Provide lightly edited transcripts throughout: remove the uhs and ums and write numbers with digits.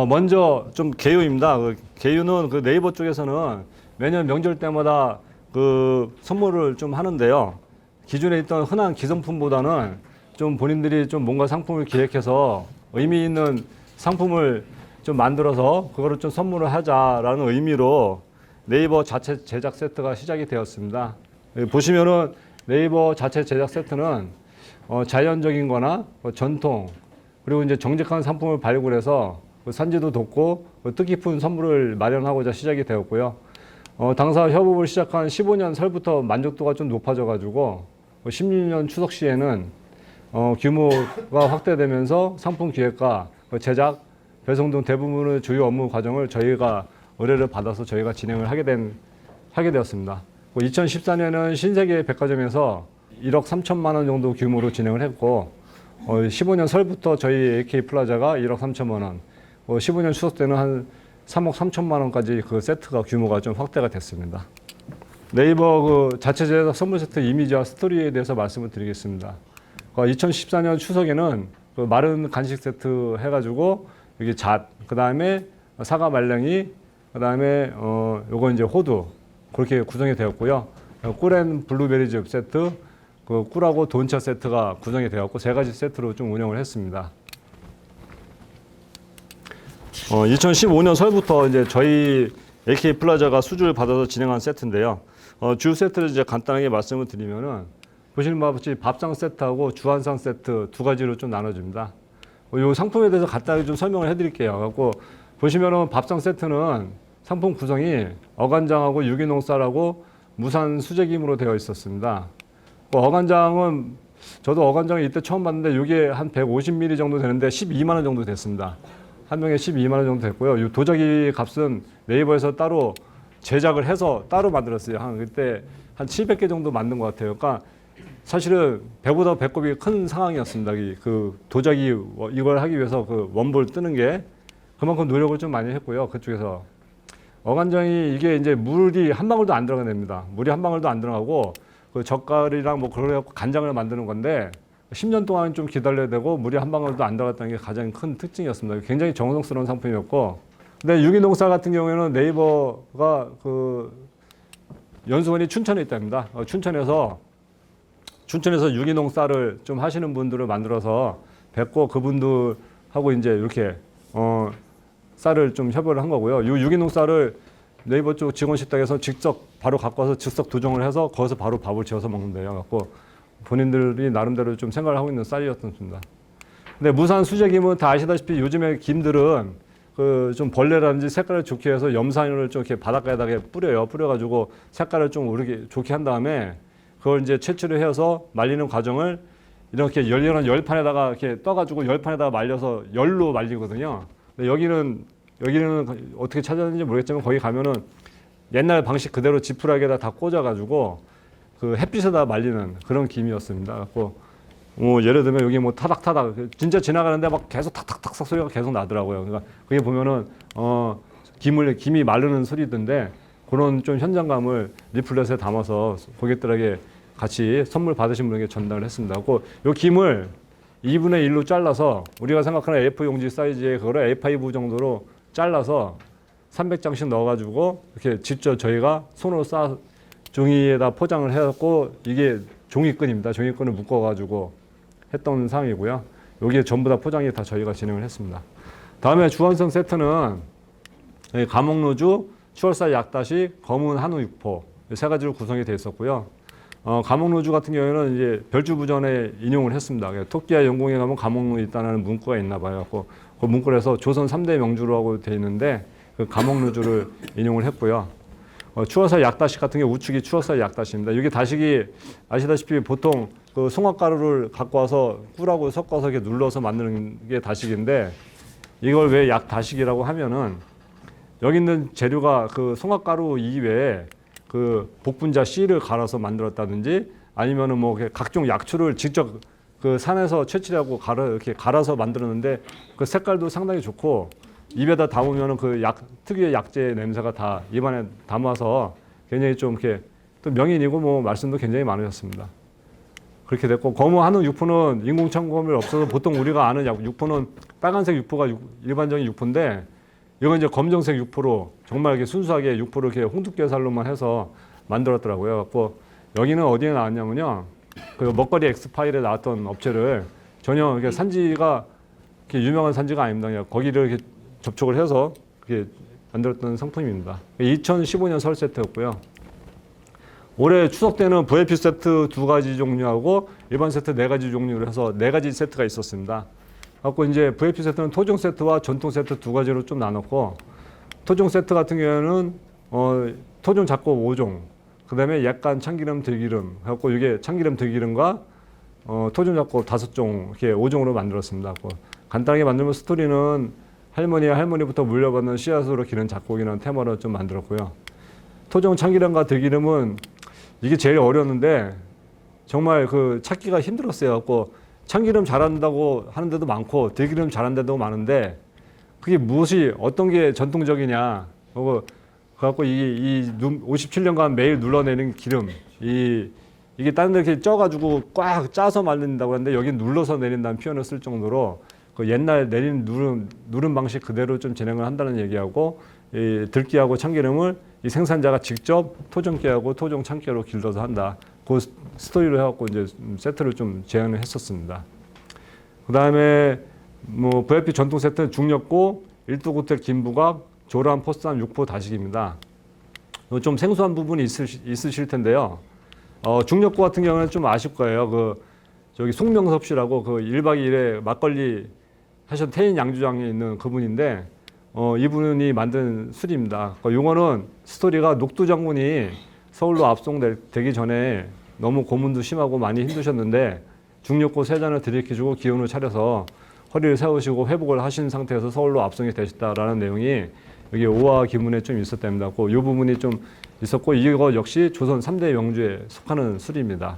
먼저 좀 개유입니다. 그 개유는 그 네이버 쪽에서는 매년 명절 때마다 그 선물을 좀 하는데요. 기존에 있던 흔한 기성품보다는 좀 본인들이 좀 뭔가 상품을 기획해서 의미 있는 상품을 좀 만들어서 그거를 좀 선물을 하자라는 의미로 네이버 자체 제작 세트가 시작이 되었습니다. 여기 보시면은 네이버 자체 제작 세트는 자연적인 거나 전통 그리고 이제 정직한 상품을 발굴해서 산지도 돋고 뜻깊은 선물을 마련하고자 시작이 되었고요. 당사 협업을 시작한 15년 설부터 만족도가 좀 높아져 가지고 16년 추석 시에는 규모가 확대되면서 상품 기획과 제작, 배송 등 대부분의 주요 업무 과정을 저희가 의뢰를 받아서 저희가 진행을 하게 되었습니다. 2014년에는 신세계 백화점에서 1억 3천만 원 정도 규모로 진행을 했고 15년 설부터 저희 AK 플라자가 1억 3천만 원, 15년 추석 때는 한 3억 3천만 원까지 그 세트가 규모가 좀 확대가 됐습니다. 네이버 그 자체 제작 선물 세트 이미지와 스토리에 대해서 말씀을 드리겠습니다. 2014년 추석에는 그 마른 간식 세트 해가지고 여기 잣, 그 다음에 사과 말랭이, 그 다음에 요거 이제 호두 그렇게 구성이 되었고요. 꿀앤 블루베리즙 세트, 그 꿀하고 돈차 세트가 구성이 되었고 세 가지 세트로 좀 운영을 했습니다. 2015년 설부터 이제 저희 AK 플라자가 수주를 받아서 진행한 세트인데요. 주 세트를 이제 간단하게 말씀을 드리면은 보시는 바와 같이 밥상 세트하고 주한상 세트 두 가지로 좀 나눠집니다. 이 상품에 대해서 간단하게 좀 설명을 해드릴게요. 갖고 보시면은 밥상 세트는 상품 구성이 어간장하고 유기농 쌀하고 무산 수제김으로 되어 있었습니다. 어간장은 저도 어간장을 이때 처음 봤는데 이게 한 150ml 정도 되는데 12만 원 정도 됐습니다. 한 명에 12만 원 정도 됐고요. 이 도자기 값은 네이버에서 따로 제작을 해서 따로 만들었어요. 그때 한 700개 정도 만든 것 같아요. 그러니까 사실은 배보다 배꼽이 큰 상황이었습니다. 그 도자기 이걸 하기 위해서 그 원볼 뜨는 게 그만큼 노력을 좀 많이 했고요. 그쪽에서 어간장이 이게 이제 물이 한 방울도 안 들어가냅니다. 물이 한 방울도 안 들어가고 그 젓갈이랑 뭐 그래갖고 간장을 만드는 건데 10년 동안 좀 기다려야 되고 물이 한 방울도 안 들어갔다는 게 가장 큰 특징이었습니다. 굉장히 정성스러운 상품이었고, 근데 유기농 쌀 같은 경우에는 네이버가 그 연수원이 춘천에 있답니다. 춘천에서 유기농 쌀을 좀 하시는 분들을 만들어서 뵙고 그분들하고 이제 이렇게 쌀을 좀 협업을 한 거고요. 이 유기농 쌀을 네이버 쪽 직원 식당에서 직접 바로 갖고 와서 즉석 도정을 해서 거기서 바로 밥을 지어서 먹는데요. 갖고 본인들이 나름대로 좀 생각을 하고 있는 쌀이었습니다. 근데 무산 수제김은 다 아시다시피 요즘에 김들은 그 좀 벌레라든지 색깔을 좋게 해서 염산을 좀 이렇게 바닷가에다가 뿌려요. 뿌려가지고 색깔을 좀 오르게 좋게 한 다음에 그걸 이제 채취를 해서 말리는 과정을 이렇게 열렬한 열판에다가 이렇게 떠가지고 열판에다가 말려서 열로 말리거든요. 근데 여기는 어떻게 찾았는지 모르겠지만 거기 가면은 옛날 방식 그대로 지푸라기에다 다 꽂아가지고 그 햇빛에다 말리는 그런 김이었습니다. 갖고 예를 들면 여기 뭐 타닥타닥 진짜 지나가는데 막 계속 탁탁탁 소리가 계속 나더라고요. 그러니까 그게 보면은 김이 마르는 소리던데 그런 좀 현장감을 리플렛에 담아서 고객들에게 같이 선물 받으신 분에게 전달을 했습니다. 그리고 이 김을 2분의 1로 잘라서 우리가 생각하는 A4 용지 사이즈의 그거를 A5 정도로 잘라서 300장씩 넣어가지고 이렇게 직접 저희가 손으로 종이에다 포장을 해갖고 이게 종이끈입니다. 종이끈을 묶어가지고 했던 상황이고요. 여기에 전부 다 포장이 다 저희가 진행을 했습니다. 다음에 주한성 세트는 감옥루주, 추월살 약다시, 검은 한우 육포 세 가지로 구성이 되어 있었고요. 감옥루주 같은 경우에는 이제 별주부전에 인용을 했습니다. 토끼와 영공에 가면 감옥루 있다는 문구가 있나 봐요. 그 문구에서 조선 3대 명주라고 되어 있는데 그 감옥루주를 인용을 했고요. 추어살 약다식 같은 게 우측이 추어살 약다식입니다. 이게 다식이 아시다시피 보통 그 송화가루를 갖고 와서 꿀하고 섞어서 이렇게 눌러서 만드는 게 다식인데 이걸 왜 약다식이라고 하면은 여기 있는 재료가 그 송화가루 이외에 그 복분자 씨를 갈아서 만들었다든지 아니면은 뭐 각종 약초를 직접 그 산에서 채취하고 이렇게 갈아서 만들었는데 그 색깔도 상당히 좋고 입에다 담으면 그 특유의 약재 냄새가 다 입안에 담아서 굉장히 좀 이렇게 또 명인이고 뭐 말씀도 굉장히 많으셨습니다. 그렇게 됐고, 검은 한우 육포는 인공첨가물이 없어서 보통 우리가 아는 육포는 빨간색 육포가 일반적인 육포인데, 이건 이제 검정색 육포로 정말 이렇게 순수하게 육포를 이렇게 홍두깨살로만 해서 만들었더라고요. 그래서 여기는 어디에 나왔냐면요, 그 먹거리 엑스파일에 나왔던 업체를 전혀 이렇게 산지가 이렇게 유명한 산지가 아닙니다. 그냥 거기를 이렇게 접촉을 해서 이렇게 만들었던 상품입니다. 2015년 설 세트였고요. 올해 추석 때는 VIP 세트 2가지 종류하고 일반 세트 4가지 종류로 해서 4가지 세트가 있었습니다. 갖고 이제 VIP 세트는 토종 세트와 전통 세트 2가지로 좀 나눴고, 토종 세트 같은 경우에는 토종 잡곡 5종, 그다음에 약간 참기름 들기름, 갖고 이게 참기름 들기름과 토종 잡곡 5종 이렇게 5종으로 만들었습니다. 간단하게 만들면 스토리는 할머니부터 물려받는 씨앗으로 기른 잡곡이라는 테마로 좀 만들었고요. 토종 참기름과 들기름은 이게 제일 어려웠는데 정말 그 찾기가 힘들었어요. 갖고 참기름 잘한다고 하는 데도 많고 들기름 잘하는 데도 많은데 그게 무엇이 어떤 게 전통적이냐. 그래갖고 이 57년간 매일 눌러내는 기름, 이게 다른 데 이렇게 쪄가지고 꽉 짜서 말린다고 하는데 여기 눌러서 내린다는 표현을 쓸 정도로 그 옛날 내린 누름 방식 그대로 좀 진행을 한다는 얘기하고, 이 들깨하고 참기름을 이 생산자가 직접 토종깨하고 토종 참깨로 길러서 한다. 그 스토리로 해갖고 이제 세트를 좀 제안을 했었습니다. 그 다음에 뭐 VIP 전통 세트는 중력고, 일두구택 김부각, 조란 포스탄 육포 다식입니다. 좀 생소한 부분이 있으실 텐데요. 중력고 같은 경우는 좀 아실 거예요. 저기 송명섭 씨라고 그 1박 2일에 막걸리 하셨던 태인 양주장에 있는 그분인데, 이분이 만든 술입니다. 요거는 스토리가 녹두 장군이 서울로 압송되기 전에 너무 고문도 심하고 많이 힘드셨는데 중력고 3잔을 들이켜주고 기운을 차려서 허리를 세우시고 회복을 하신 상태에서 서울로 압송이 되셨다라는 내용이 여기 오화 기문에 좀 있었답니다. 이 부분이 좀 있었고, 이거 역시 조선 3대 명주에 속하는 술입니다.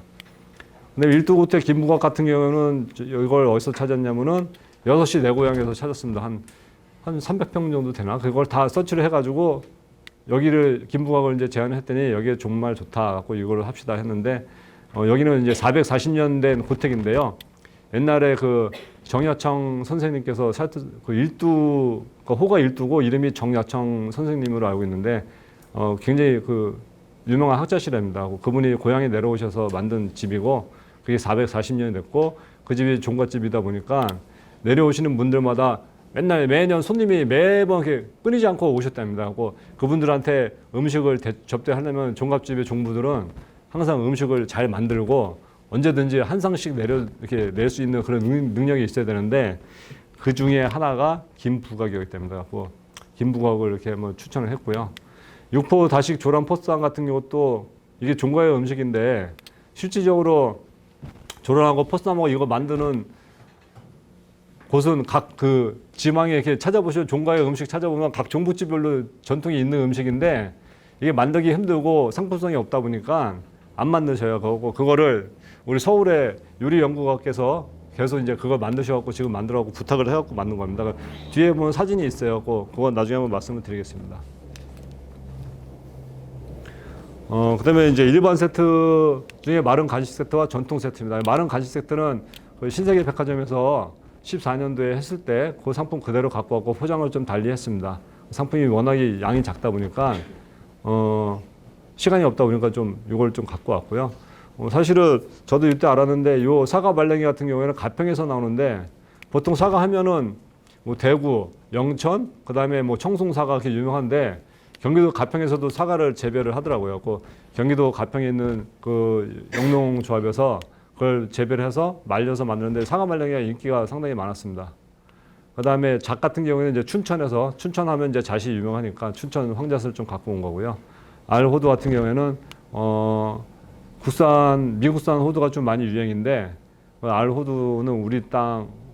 근데 일두구택 김부각 같은 경우는 이걸 어디서 찾았냐면은 6시 내 고향에서 찾았습니다. 한 300평 정도 되나? 그걸 다 서치를 해가지고 여기를 김부각을 이제 제안을 했더니 여기에 정말 좋다 갖고 이걸 합시다 했는데, 여기는 이제 440년 된 고택인데요. 옛날에 그 정야청 선생님께서 호가 일두고 이름이 정야청 선생님으로 알고 있는데, 굉장히 그 유명한 학자시랍니다. 그분이 고향에 내려오셔서 만든 집이고, 그게 440년이 됐고, 그 집이 종갓집이다 보니까 내려오시는 분들마다 매년 손님이 매번 이렇게 끊이지 않고 오셨답니다. 그분들한테 음식을 접대하려면 종갓집의 종부들은 항상 음식을 잘 만들고 언제든지 한 상씩 이렇게 낼 수 있는 그런 능력이 있어야 되는데, 그 중에 하나가 김부각이었기 때문에 김부각을 이렇게 한번 추천을 했고요. 육포 다식 조란 포스탄 같은 경우도 이게 종가의 음식인데, 실질적으로 조란하고 포스탄하고 이거 만드는 곳은 각 그 지방에 이렇게 찾아보시면 종가의 음식 찾아보면 각 종부집별로 전통이 있는 음식인데, 이게 만들기 힘들고 상품성이 없다 보니까 안 만드셔요. 그거를 우리 서울의 요리연구가께서 계속 이제 그걸 만드셔갖고 지금 만들어갖고 부탁을 해갖고 만든 겁니다. 뒤에 보면 사진이 있어요. 그건 나중에 한번 말씀을 드리겠습니다. 그다음에 이제 일반 세트 중에 마른 간식 세트와 전통 세트입니다. 마른 간식 세트는 그 신세계 백화점에서 14년도에 했을 때 그 상품 그대로 갖고 왔고 포장을 좀 달리 했습니다. 상품이 워낙에 양이 작다 보니까 시간이 없다 보니까 좀 이걸 좀 갖고 왔고요. 사실은 저도 이때 알았는데 요 사과 말랭이 같은 경우에는 가평에서 나오는데, 보통 사과 하면은 뭐 대구, 영천, 그다음에 뭐 청송 사과 이렇게 유명한데, 경기도 가평에서도 사과를 재배를 하더라고요. 경기도 가평에 있는 그 영농조합에서 그걸 재배를 해서 말려서 만드는데 사과 말랭이가 인기가 상당히 많았습니다. 그다음에 잣 같은 경우에는 이제 춘천하면 이제 잣이 유명하니까 춘천 황잣을 좀 갖고 온 거고요. 알 호두 같은 경우에는 미국산 호두가 좀 많이 유행인데, 알 호두는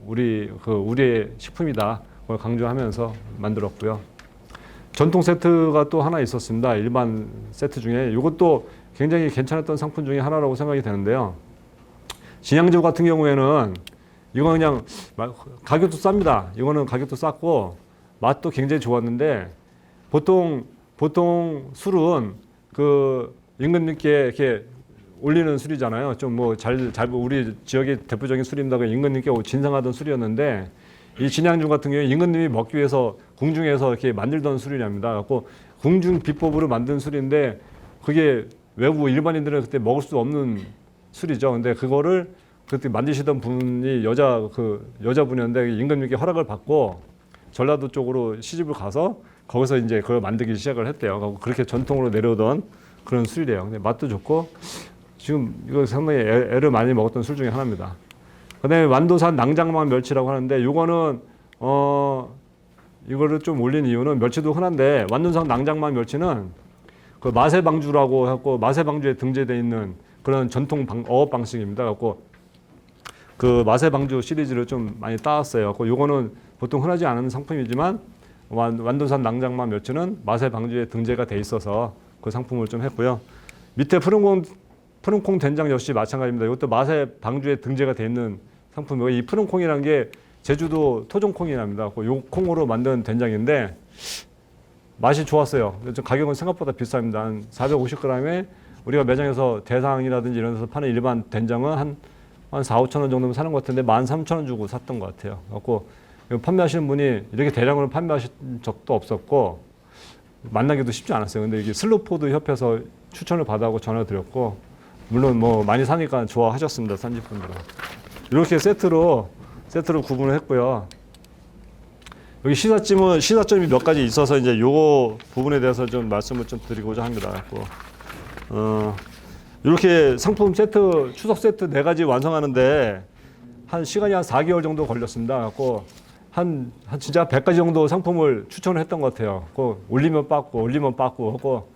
우리의 식품이다. 그걸 강조하면서 만들었고요. 전통 세트가 또 하나 있었습니다. 일반 세트 중에 이것도 굉장히 괜찮았던 상품 중에 하나라고 생각이 되는데요. 진양주 같은 경우에는 이거 그냥 가격도 쌉니다. 이거는 가격도 쌌고 맛도 굉장히 좋았는데, 보통 술은 그 임금님께 이렇게 올리는 술이잖아요. 좀 뭐 우리 지역의 대표적인 술입니다. 그 임금님께 진상하던 술이었는데 이 진양주 같은 경우에 임금님이 먹기 위해서 궁중에서 이렇게 만들던 술이랍니다. 갖고 궁중 비법으로 만든 술인데 그게 외국 일반인들은 그때 먹을 수 없는 술이죠. 근데 그거를 그때 만드시던 분이 여자분이었는데 임금님께 허락을 받고 전라도 쪽으로 시집을 가서 거기서 이제 그걸 만들기 시작을 했대요. 그렇게 전통으로 내려오던 그런 술이래요. 근데 맛도 좋고 지금 이거 상당히 애를 많이 먹었던 술 중에 하나입니다. 그다음에 완도산 낭장만 멸치라고 하는데 요거는 이거를 좀 올린 이유는 멸치도 흔한데 완도산 낭장만 멸치는 그 마세방주라고 하고 마세방주에 등재되어 있는 그런 전통 어업 방식입니다. 갖고 그 마세방주 시리즈를 좀 많이 따왔어요. 요거는 보통 흔하지 않은 상품이지만 완도산 낭장만 멸치는 마세방주에 등재가 돼 있어서 그 상품을 좀 했고요. 밑에 푸른콩 된장 역시 마찬가지입니다. 이것도 마세방주에 등재가 돼 있는 상품이고 이 푸른콩이라는 게 제주도 토종콩이랍니다. 요 콩으로 만든 된장인데 맛이 좋았어요. 가격은 생각보다 비쌉니다. 한 450g에 우리가 매장에서 대상이라든지 이런 데서 파는 일반 된장은 한 4, 5천 원 정도면 사는 것 같은데 13,000원 주고 샀던 것 같아요. 그래서 판매하시는 분이 이렇게 대량으로 판매하신 적도 없었고 만나기도 쉽지 않았어요. 근데 이게 슬로푸드 협회에서 추천을 받아고 전화 드렸고 물론 뭐 많이 사니까 좋아하셨습니다. 산지분들은. 이렇게 세트로 구분을 했고요. 여기 시사점이 몇 가지 있어서 이제 요거 부분에 대해서 좀 말씀을 좀 드리고자 합니다. 이렇게 상품 세트, 추석 세트 4가지 완성하는데 시간이 한 4개월 정도 걸렸습니다. 갖고 진짜 100가지 정도 상품을 추천을 했던 것 같아요. 올리면 빠꾸 하고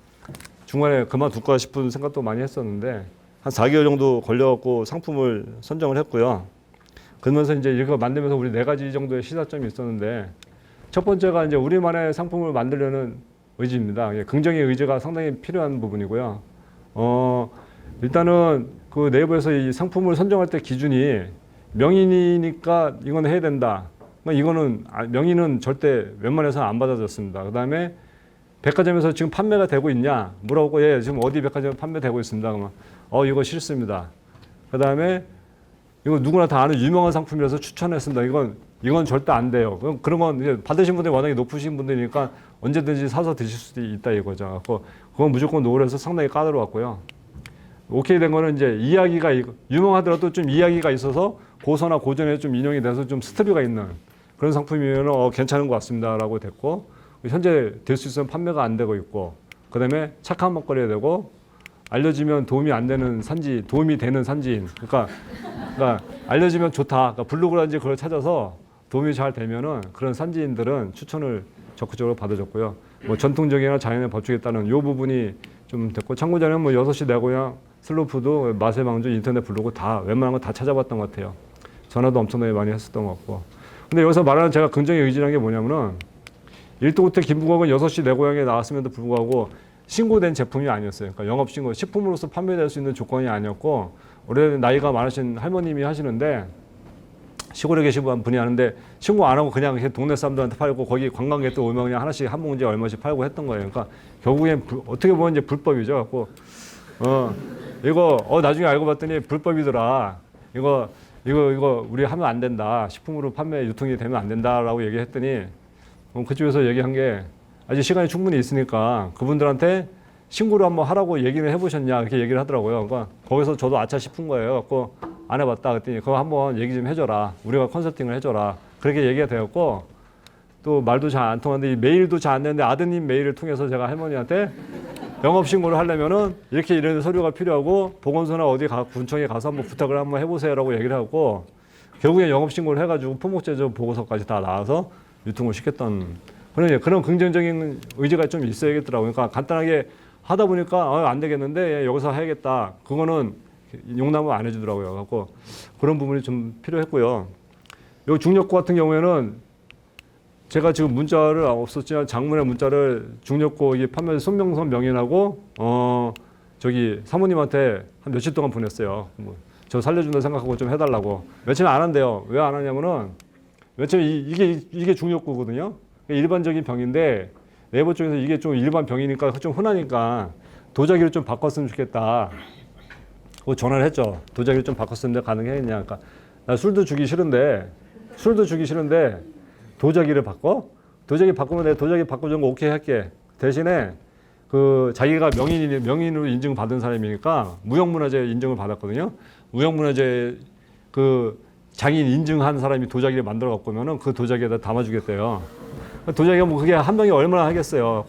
중간에 그만둘까 싶은 생각도 많이 했었는데 한 4개월 정도 걸려갖고 상품을 선정을 했고요. 그러면서 이제 이거 만들면서 우리 4가지 정도의 시사점이 있었는데 첫 번째가 이제 우리만의 상품을 만들려는 의지입니다. 긍정의 의지가 상당히 필요한 부분이고요. 일단은 그 네이버에서 이 상품을 선정할 때 기준이 명인이니까 이건 해야 된다. 이거는 명인은 절대 웬만해서는 안 받아줬습니다. 그 다음에 백화점에서 지금 판매가 되고 있냐 물어보고 예 지금 어디 백화점에 판매되고 있습니다. 그러면 이거 싫습니다. 그 다음에 이거 누구나 다 아는 유명한 상품이라서 추천했습니다. 이건 절대 안 돼요. 그런 건 이제 받으신 분들이 워낙에 높으신 분들이니까 언제든지 사서 드실 수도 있다 이거죠. 그건 무조건 노을해서 상당히 까다로웠고요. 오케이 된 거는 이제 이야기가 유명하더라도 좀 이야기가 있어서 고서나 고전에 좀 인용이 돼서 좀 스토리가 있는 그런 상품이면 괜찮은 것 같습니다라고 됐고 현재 될 수 있으면 판매가 안 되고 있고 그다음에 착한 먹거리가 되고 알려지면 도움이 되는 산지인 그러니까 알려지면 좋다. 그러니까 블로그라든지 그걸 찾아서 도움이 잘 되면은 그런 산지인들은 추천을 적극적으로 받아줬고요. 뭐 전통적이나 자연의 법칙에 따른 요 부분이 좀 됐고 참고자료는 뭐 6시 내 고향 슬로푸드 마세방주 인터넷 블로그 다 웬만한 거 다 찾아봤던 것 같아요. 전화도 엄청나게 많이 했었던 것 같고. 근데 여기서 말하는 제가 긍정의 의지라는 게 뭐냐면은 1도 끝에 김부각은 6시 내 고향에 나왔음에도 불구하고 신고된 제품이 아니었어요. 그러니까 영업신고, 식품으로서 판매될 수 있는 조건이 아니었고 오래된 나이가 많으신 할머님이 하시는데 시골에 계신 분이 하는데 신고 안 하고 그냥 동네 사람들한테 팔고 거기 관광객들 오면 그냥 하나씩 한 봉지에 얼마씩 팔고 했던 거예요. 그러니까 결국엔 어떻게 보면 이제 불법이죠. 갖고 이거 나중에 알고 봤더니 불법이더라. 이거 우리 하면 안 된다. 식품으로 판매 유통이 되면 안 된다라고 얘기했더니 그쪽에서 얘기한 게 아직 시간이 충분히 있으니까 그분들한테 신고를 한번 하라고 얘기를 해보셨냐 이렇게 얘기를 하더라고요. 그러니까 거기서 저도 아차 싶은 거예요. 갖고 안 해봤다 그랬더니 그거 한번 얘기 좀 해줘라. 우리가 컨설팅을 해줘라. 그렇게 얘기가 되었고 또 말도 잘 안 통하는데 이 메일도 잘 안 되는데 아드님 메일을 통해서 제가 할머니한테 영업신고를 하려면은 이렇게 이런 서류가 필요하고 보건소나 어디 군청에 가서 한번 부탁을 한번 해보세요라고 얘기를 하고 결국에 영업신고를 해가지고 품목제조 보고서까지 다 나와서 유통을 시켰던 그런 긍정적인 의지가 좀 있어야겠더라고요. 그러니까 간단하게 하다 보니까 안 되겠는데 여기서 해야겠다. 그거는 용납을 안 해주더라고요. 그래서 그런 부분이 좀 필요했고요. 요 중력고 같은 경우에는 제가 지금 문자를 없었지만 장문의 문자를 중력고 이게 판매 손명선 명인하고 저기 사모님한테 한 며칠 동안 보냈어요. 저 살려준다 생각하고 좀 해달라고. 며칠 안 한대요. 왜 안 하냐면은 며칠 이게 중력고거든요. 일반적인 병인데 네이버 쪽에서 이게 좀 일반 병이니까 좀 흔하니까 도자기를 좀 바꿨으면 좋겠다. 전화를 했죠. 도자기를 좀 바꿨었는데 가능했냐. 그러니까 나 술도 주기 싫은데 도자기를 바꿔? 도자기 바꾸면 내가 도자기 바꿔준 거 오케이 할게. 대신에 그 자기가 명인으로 인증받은 사람이니까 무형문화재 인증을 받았거든요. 무형문화재 그 장인 인증한 사람이 도자기를 만들어 갖고 오면은 그 도자기에다 담아주겠대요. 도자기가 뭐 그게 한 명이 얼마나 하겠어요.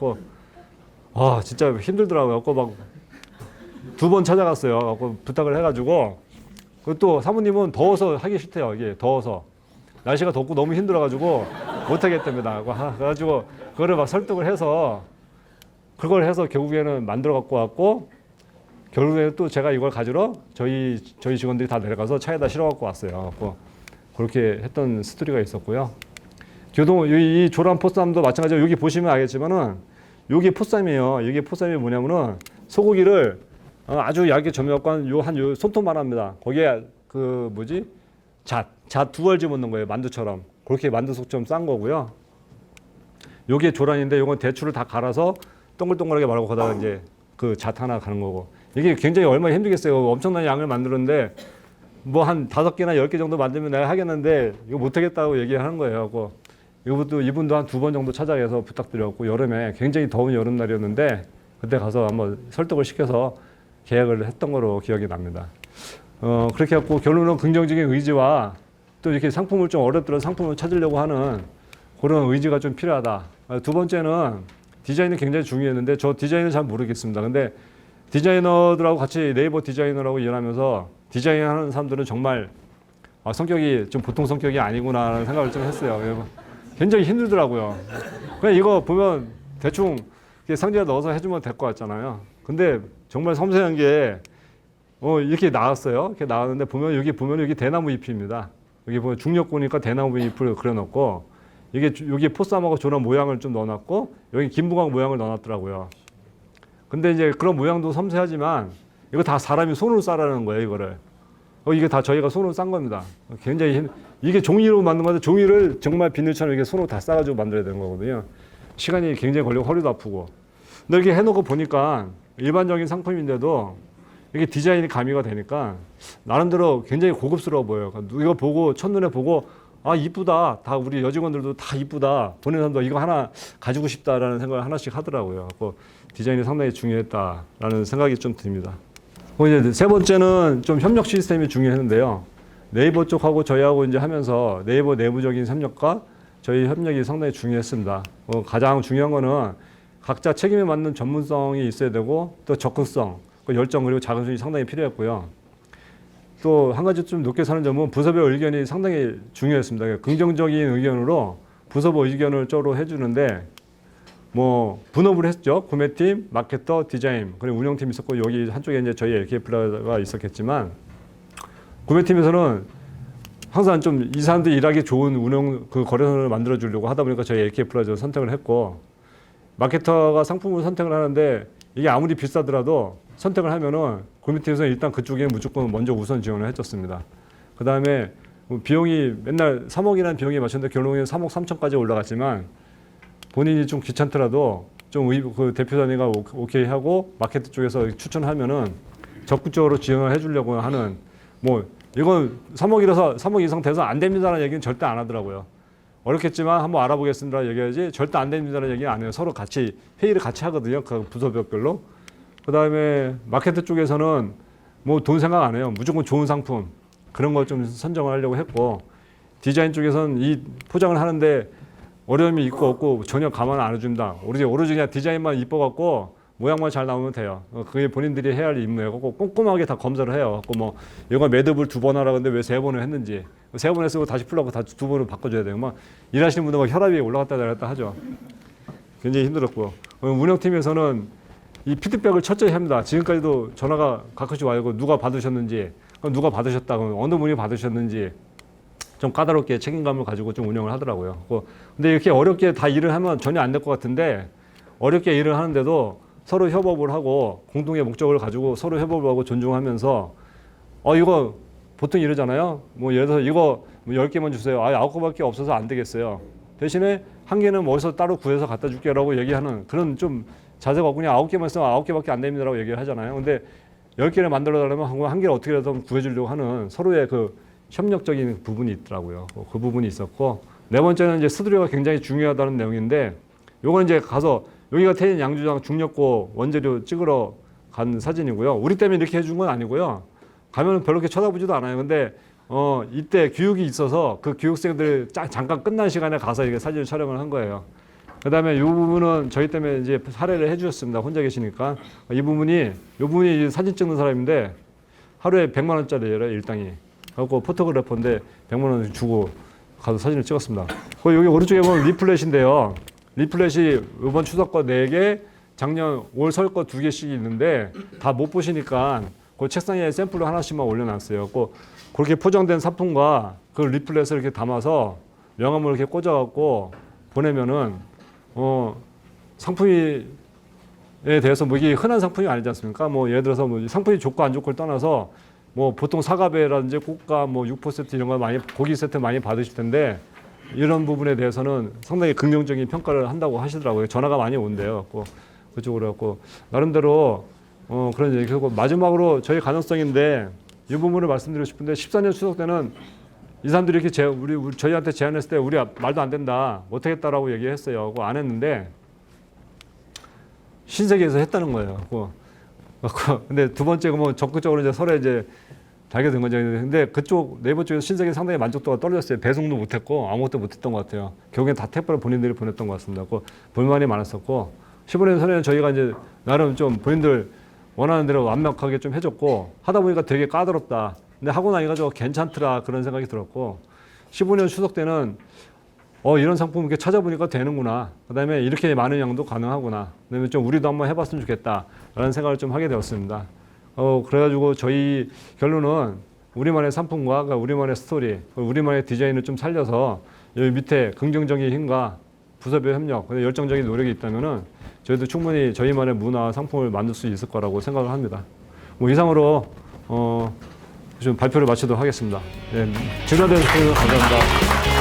아 진짜 힘들더라고요. 막 2번 찾아갔어요. 갖고 부탁을 해가지고 또 사모님은 더워서 하기 싫대요. 이게 더워서 날씨가 덥고 너무 힘들어가지고 못 하겠답니다. 그래가지고 그거를 막 설득을 해서 그걸 해서 결국에는 만들어 갖고 왔고 결국에는 또 제가 이걸 가지러 저희 직원들이 다 내려가서 차에다 실어 갖고 왔어요. 그렇게 했던 스토리가 있었고요. 이 조란 포쌈도 마찬가지로 여기 보시면 알겠지만은 여기 포쌈이에요. 이게 포쌈이 뭐냐면은 소고기를 아주 얇게 점여갖고 한 손톱만 합니다. 거기에 그 뭐지? 잣 2알 집어넣는 거예요. 만두처럼. 그렇게 만두 속처럼 싼 거고요. 요게 조란인데 요건 대추를 다 갈아서 동글동글하게 말고 거기다가 이제 그 잣 하나 가는 거고. 이게 굉장히 얼마나 힘들겠어요. 엄청난 양을 만드는데 뭐 한 5개나 10개 정도 만들면 내가 하겠는데 이거 못하겠다고 얘기하는 거예요. 이분도 한 2번 정도 찾아가서 부탁드렸고 여름에 굉장히 더운 여름날이었는데 그때 가서 한번 설득을 시켜서 계약을 했던 거로 기억이 납니다. 그렇게 해갖고 결론은 긍정적인 의지와 또 이렇게 상품을 좀 어렵더라도 상품을 찾으려고 하는 그런 의지가 좀 필요하다. 2번째는 디자인이 굉장히 중요했는데 저 디자인은 잘 모르겠습니다. 근데 디자이너들하고 같이 네이버 디자이너라고 일하면서 디자인하는 사람들은 정말 성격이 좀 보통 성격이 아니구나라는 생각을 좀 했어요. 굉장히 힘들더라고요. 그냥 이거 보면 대충 상자에 넣어서 해주면 될 것 같잖아요. 근데 정말 섬세한 게 이렇게 나왔어요. 이렇게 나왔는데 보면 여기 대나무 잎입니다. 여기 보면 중력고니까 대나무 잎을 그려놓고 여기 포쌈하고 조란 모양을 좀 넣어놨고 여기 김부각 모양을 넣어놨더라고요. 근데 이제 그런 모양도 섬세하지만 이거 다 사람이 손으로 싸라는 거예요. 이거를. 이게 다 저희가 손으로 싼 겁니다. 굉장히 이게 종이로 만든 건데 종이를 정말 비늘처럼 이렇게 손으로 다 싸가지고 만들어야 되는 거거든요. 시간이 굉장히 걸리고 허리도 아프고. 근데 이렇게 해놓고 보니까 일반적인 상품인데도 이게 디자인이 가미가 되니까 나름대로 굉장히 고급스러워 보여요. 이거 보고 첫눈에 보고 이쁘다. 다 우리 여직원들도 다 이쁘다. 보는 사람도 이거 하나 가지고 싶다라는 생각을 하나씩 하더라고요. 디자인이 상당히 중요했다라는 생각이 좀 듭니다. 이제 세 번째는 좀 협력 시스템이 중요했는데요. 네이버 쪽하고 저희하고 이제 하면서 네이버 내부적인 협력과 저희 협력이 상당히 중요했습니다. 가장 중요한 거는 각자 책임에 맞는 전문성이 있어야 되고 또 적극성, 열정 그리고 자긍심이 상당히 필요했고요. 또 한 가지 좀 높게 사는 점은 부서별 의견이 상당히 중요했습니다. 긍정적인 의견으로 부서별 의견을 쪼로 해주는데 분업을 했죠. 구매팀, 마케터, 디자인, 그리고 운영팀이 있었고 여기 한쪽에 이제 저희 LK 플라자가 있었겠지만 구매팀에서는 항상 좀 이 사람들이 일하기 좋은 운영 거래선을 만들어 주려고 하다 보니까 저희 LK 플라자를 선택을 했고 마케터가 상품을 선택을 하는데 이게 아무리 비싸더라도 선택을 하면은 구매팀에서는 일단 그쪽에 무조건 먼저 우선 지원을 해줬습니다. 그 다음에 비용이 맨날 3억이라는 비용이 맞췄는데 결국에는 3억 3천까지 올라갔지만 본인이 좀 귀찮더라도 그 대표단위가 오케이 하고 마케터 쪽에서 추천하면은 적극적으로 지원을 해주려고 하는 이건 3억이라서 3억 이상 돼서 안 됩니다라는 얘기는 절대 안 하더라고요. 어렵겠지만 한번 알아보겠습니다 얘기하지 절대 안 됩니다라는 얘기 안 해요. 서로 같이 회의를 같이 하거든요. 그 부서별로. 그 다음에 마케터 쪽에서는 돈 생각 안 해요. 무조건 좋은 상품 그런 걸 좀 선정을 하려고 했고 디자인 쪽에서는 이 포장을 하는데 어려움이 있고 없고 전혀 감안 안 해준다. 오로지 그냥 디자인만 이뻐갖고 모양만 잘 나오면 돼요. 그게 본인들이 해야 할 임무예요. 꼼꼼하게 다 검사를 해요. 이거 매듭을 2번 하라 근데 왜 3번을 했는지 3번 했으고 다시 풀라고 다시 2번을 바꿔줘야 돼요. 일하시는 분들 혈압이 올라갔다 내렸다 하죠. 굉장히 힘들었고 운영팀에서는 이 피드백을 철저히 합니다. 지금까지도 전화가 가끔씩 와요. 누가 받으셨는지, 누가 받으셨다, 어느 분이 받으셨는지 좀 까다롭게 책임감을 가지고 좀 운영을 하더라고요. 근데 이렇게 어렵게 다 일을 하면 전혀 안 될 것 같은데 어렵게 일을 하는데도 서로 협업을 하고 공동의 목적을 가지고 서로 협업을 하고 존중하면서 이거 보통 이러잖아요. 예를 들어서 이거 10개만 주세요. 9개밖에 없어서 안 되겠어요. 대신에 1개는 어디서 따로 구해서 갖다 줄게라고 얘기하는 그런 좀 자세가 없고 그냥 9개만 있으면 9개밖에 안 됩니다라고 얘기를 하잖아요. 근데 10개를 만들어 달라면 한 개를 어떻게라도 구해주려고 하는 서로의 그 협력적인 부분이 있더라고요. 그 부분이 있었고, 네 번째는 이제 스튜디오가 굉장히 중요하다는 내용인데, 요건 이제 가서 여기가 태인 양주장 중력고 원재료 찍으러 간 사진이고요. 우리 때문에 이렇게 해준 건 아니고요. 가면 별로 이렇게 쳐다보지도 않아요. 근데 이때 교육이 있어서 그 교육생들 잠깐 끝난 시간에 가서 이게 사진을 촬영을 한 거예요. 그다음에 이 부분은 저희 때문에 이제 사례를 해주셨습니다. 혼자 계시니까 이 부분이 사진 찍는 사람인데 하루에 100만 원짜리예요, 일당이. 그래갖고 포토그래퍼인데 100만 원 주고 가서 사진을 찍었습니다. 여기 오른쪽에 보면 리플렛인데요. 리플렛이 이번 추석 거 4개, 작년 올 설 거 2개씩 있는데 다 못 보시니까 그 책상에 샘플로 하나씩만 올려놨어요. 그렇게 포장된 상품과 그 리플렛을 이렇게 담아서 명함을 이렇게 꽂아갖고 보내면은 상품에 대해서 뭐 이게 흔한 상품이 아니지 않습니까? 뭐 예를 들어서 뭐 상품이 좋고 안 좋고를 떠나서 뭐 보통 사과배라든지 꽃가 뭐 육포 세트 이런 거 많이 고기 세트 많이 받으실 텐데 이런 부분에 대해서는 상당히 긍정적인 평가를 한다고 하시더라고요. 전화가 많이 온대요. 그쪽으로 갖고 나름대로 그런 얘기고 마지막으로 저희 가능성인데 이 부분을 말씀드리고 싶은데 14년 추석 때는 이 사람들이 이렇게 저희한테 제안했을 때 우리 말도 안 된다 못하겠다라고 얘기했어요. 그거 안 했는데 신세계에서 했다는 거예요. 근데 두 번째 뭐 적극적으로 이제 서로 이제 달게 된 거죠. 근데 그쪽 네이버 쪽에서 신세계 상당히 만족도가 떨어졌어요. 배송도 못했고 아무것도 못했던 것 같아요. 결국엔 다 택배를 본인들이 보냈던 것 같습니다. 불만이 많았었고 15년 전에는 저희가 이제 나름 좀 본인들 원하는 대로 완벽하게 좀 해줬고 하다 보니까 되게 까다롭다. 근데 하고 나니까 좀 괜찮더라 그런 생각이 들었고 15년 추석 때는 이런 상품 이렇게 찾아보니까 되는구나. 그다음에 이렇게 많은 양도 가능하구나. 그다음에 좀 우리도 한번 해봤으면 좋겠다라는 생각을 좀 하게 되었습니다. 그래가지고 저희 결론은 우리만의 상품과 우리만의 스토리, 우리만의 디자인을 좀 살려서 여기 밑에 긍정적인 힘과 부서별 협력, 열정적인 노력이 있다면은 저희도 충분히 저희만의 문화 상품을 만들 수 있을 거라고 생각을 합니다. 뭐 이상으로 좀 발표를 마치도록 하겠습니다. 네, 질문에 대해서 감사합니다.